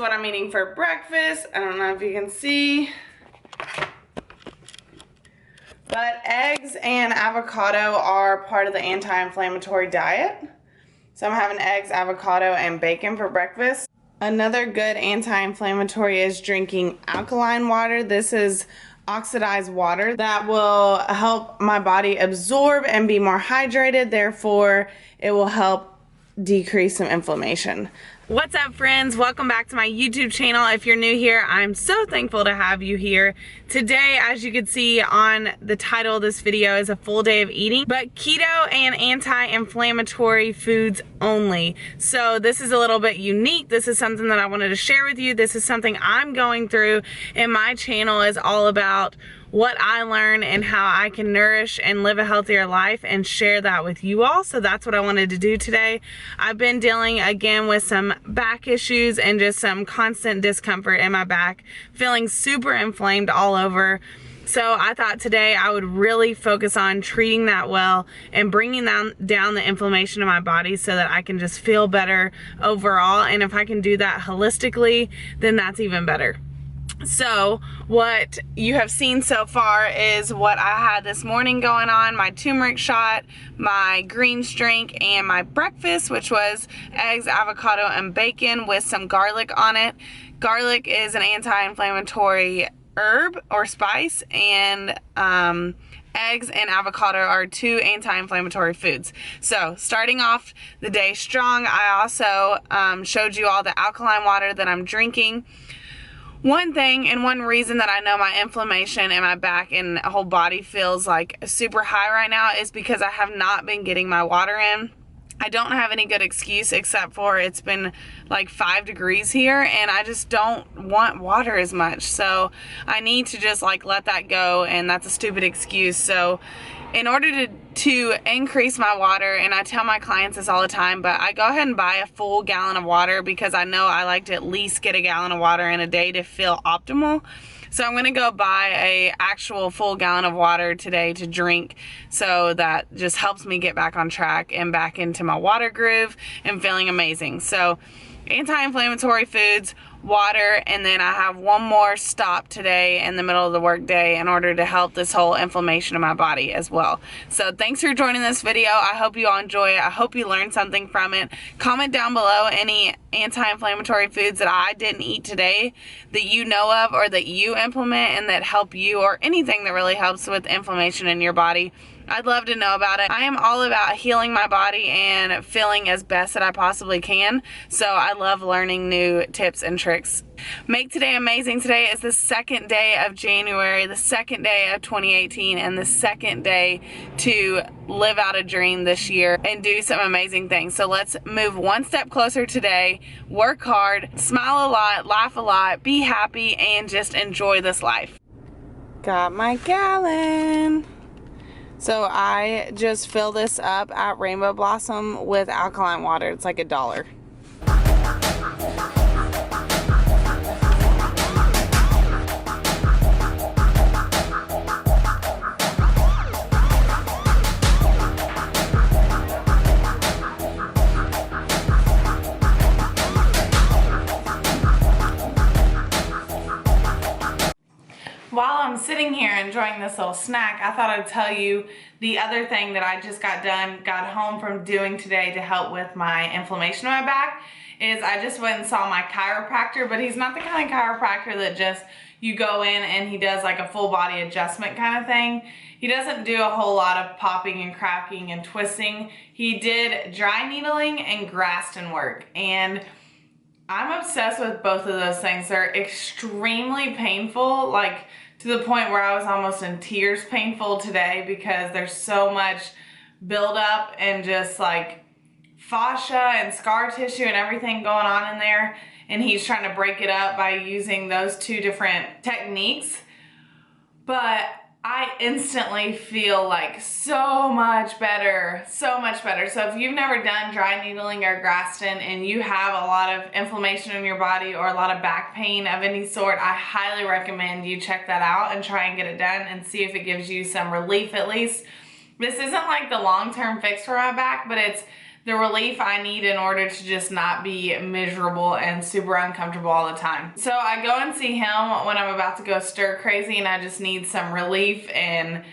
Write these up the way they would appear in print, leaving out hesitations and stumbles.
what I'm eating for breakfast. I don't know if you can see. But eggs and avocado are part of the anti-inflammatory diet. So I'm having eggs, avocado, and bacon for breakfast. Another good anti-inflammatory is drinking alkaline water. This is oxidized water that will help my body absorb and be more hydrated. Therefore, it will help decrease some inflammation. What's up, friends? Welcome back to my YouTube channel. If you're new here, I'm so thankful to have you here. Today, as you can see on the title of this video, is a full day of eating, but keto and anti-inflammatory foods only. So this is a little bit unique. This is something that I wanted to share with you. This is something I'm going through, and my channel is all about what I learn and how I can nourish and live a healthier life and share that with you all. So that's what I wanted to do today. I've been dealing again with some back issues and just some constant discomfort in my back, feeling super inflamed all over. So I thought today I would really focus on treating that well and bringing down the inflammation in my body so that I can just feel better overall. And if I can do that holistically, then that's even better. So what you have seen so far is what I had this morning going on: my turmeric shot, my greens drink, and my breakfast, which was eggs, avocado, and bacon with some garlic on it. Garlic is an anti-inflammatory herb or spice, and eggs and avocado are two anti-inflammatory foods. So starting off the day strong, I also showed you all the alkaline water that I'm drinking. One thing and one reason that I know my inflammation in my back and whole body feels like super high right now is because I have not been getting my water in. I don't have any good excuse except for it's been like 5 degrees here and I just don't want water as much. So I need to just like let that go, and that's a stupid excuse. So in order to increase my water, and I tell my clients this all the time, but I go ahead and buy a full gallon of water because I know I like to at least get a gallon of water in a day to feel optimal. So I'm gonna go buy a actual full gallon of water today to drink, so that just helps me get back on track and back into my water groove and feeling amazing. So anti-inflammatory foods, water, and then I have one more stop today in the middle of the work day in order to help this whole inflammation in my body as well. So thanks for joining this video. I hope you all enjoy it. I hope you learned something from it. Comment down below any anti-inflammatory foods that I didn't eat today that you know of or that you implement and that help you, or anything that really helps with inflammation in your body. I'd love to know about it. I am all about healing my body and feeling as best that I possibly can. So I love learning new tips and tricks. Make today amazing. Today is the second day of January, the second day of 2018, and the second day to live out a dream this year and do some amazing things. So let's move one step closer today, work hard, smile a lot, laugh a lot, be happy, and just enjoy this life. Got my gallon. So I just fill this up at Rainbow Blossom with alkaline water. It's like $1. While I'm sitting here enjoying this little snack, I thought I'd tell you the other thing that I just got home from doing today to help with my inflammation in my back is I just went and saw my chiropractor, but he's not the kind of chiropractor that just you go in and he does like a full body adjustment kind of thing. He doesn't do a whole lot of popping and cracking and twisting. He did dry needling and Graston work, and I'm obsessed with both of those things. They're extremely painful, like to the point where I was almost in tears painful today because there's so much buildup and just like fascia and scar tissue and everything going on in there. And he's trying to break it up by using those two different techniques. But I instantly feel like so much better, so much better. So if you've never done dry needling or Graston and you have a lot of inflammation in your body or a lot of back pain of any sort, I highly recommend you check that out and try and get it done and see if it gives you some relief at least. This isn't like the long-term fix for my back, but it's the relief I need in order to just not be miserable and super uncomfortable all the time. So I go and see him when I'm about to go stir crazy and I just need some relief, and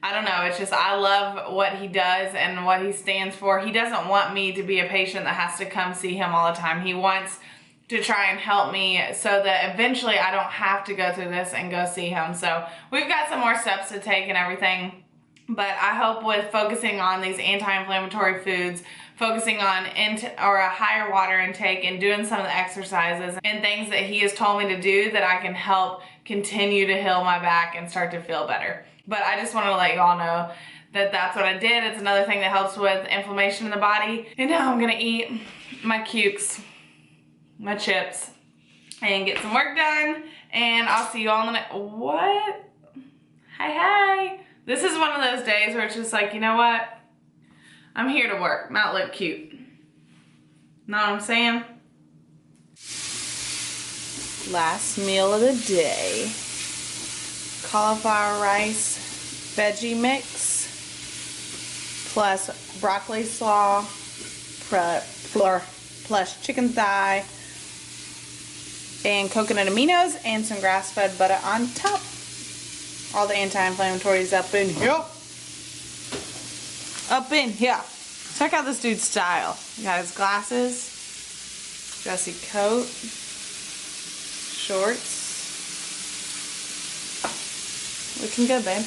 I don't know, it's just I love what he does and what he stands for. He doesn't want me to be a patient that has to come see him all the time. He wants to try and help me so that eventually I don't have to go through this and go see him. So we've got some more steps to take and everything, but I hope with focusing on these anti-inflammatory foods, focusing on a higher water intake and doing some of the exercises and things that he has told me to do, that I can help continue to heal my back and start to feel better. But I just wanted to let you all know that that's what I did. It's another thing that helps with inflammation in the body. And now I'm gonna eat my cukes, my chips, and get some work done. And I'll see you all in the next, what? Hi. This is one of those days where it's just like, you know what? I'm here to work, not look cute. Know what I'm saying? Last meal of the day. Cauliflower rice veggie mix plus broccoli slaw plus chicken thigh and coconut aminos and some grass-fed butter on top. All the anti-inflammatories up in here. Up in here. Check out this dude's style. He got his glasses, dressy coat, shorts. Looking good, babe.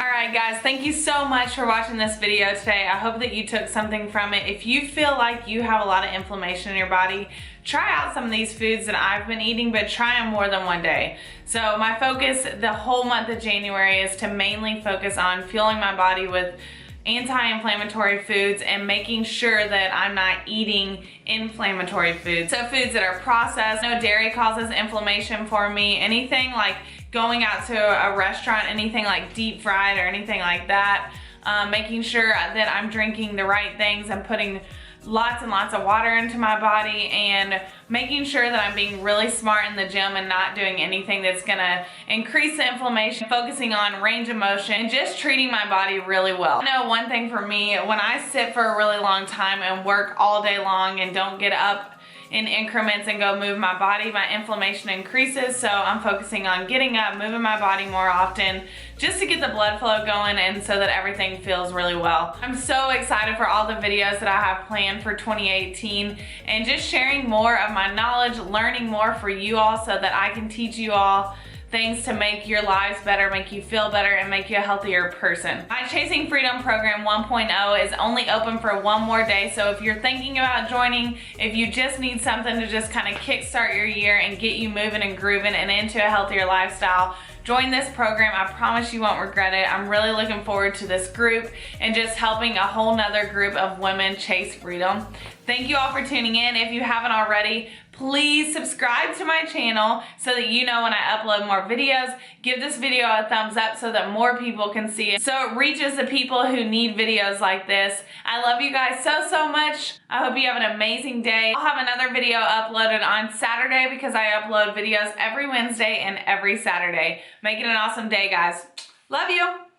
Alright guys, thank you so much for watching this video today. I hope that you took something from it. If you feel like you have a lot of inflammation in your body, try out some of these foods that I've been eating, but try them more than one day. So my focus the whole month of January is to mainly focus on fueling my body with anti-inflammatory foods and making sure that I'm not eating inflammatory foods. So foods that are processed. No dairy causes inflammation for me. Anything like going out to a restaurant, anything like deep fried or anything like that. Making sure that I'm drinking the right things and putting lots and lots of water into my body, and making sure that I'm being really smart in the gym and not doing anything that's gonna increase the inflammation, focusing on range of motion and just treating my body really well. I know one thing for me, when I sit for a really long time and work all day long and don't get up in increments and go move my body, my inflammation increases. So I'm focusing on getting up, moving my body more often, just to get the blood flow going and so that everything feels really well. I'm so excited for all the videos that I have planned for 2018 and just sharing more of my knowledge, learning more for you all so that I can teach you all things to make your lives better, make you feel better, and make you a healthier person. My Chasing Freedom Program 1.0 is only open for one more day, so if you're thinking about joining, if you just need something to just kind of kickstart your year and get you moving and grooving and into a healthier lifestyle, join this program. I promise you won't regret it. I'm really looking forward to this group and just helping a whole nother group of women chase freedom. Thank you all for tuning in. If you haven't already, please subscribe to my channel so that you know when I upload more videos. Give this video a thumbs up so that more people can see it, so it reaches the people who need videos like this. I love you guys so much. I hope you have an amazing day. I'll have another video uploaded on Saturday because I upload videos every Wednesday and every Saturday. Make it an awesome day, guys. Love you.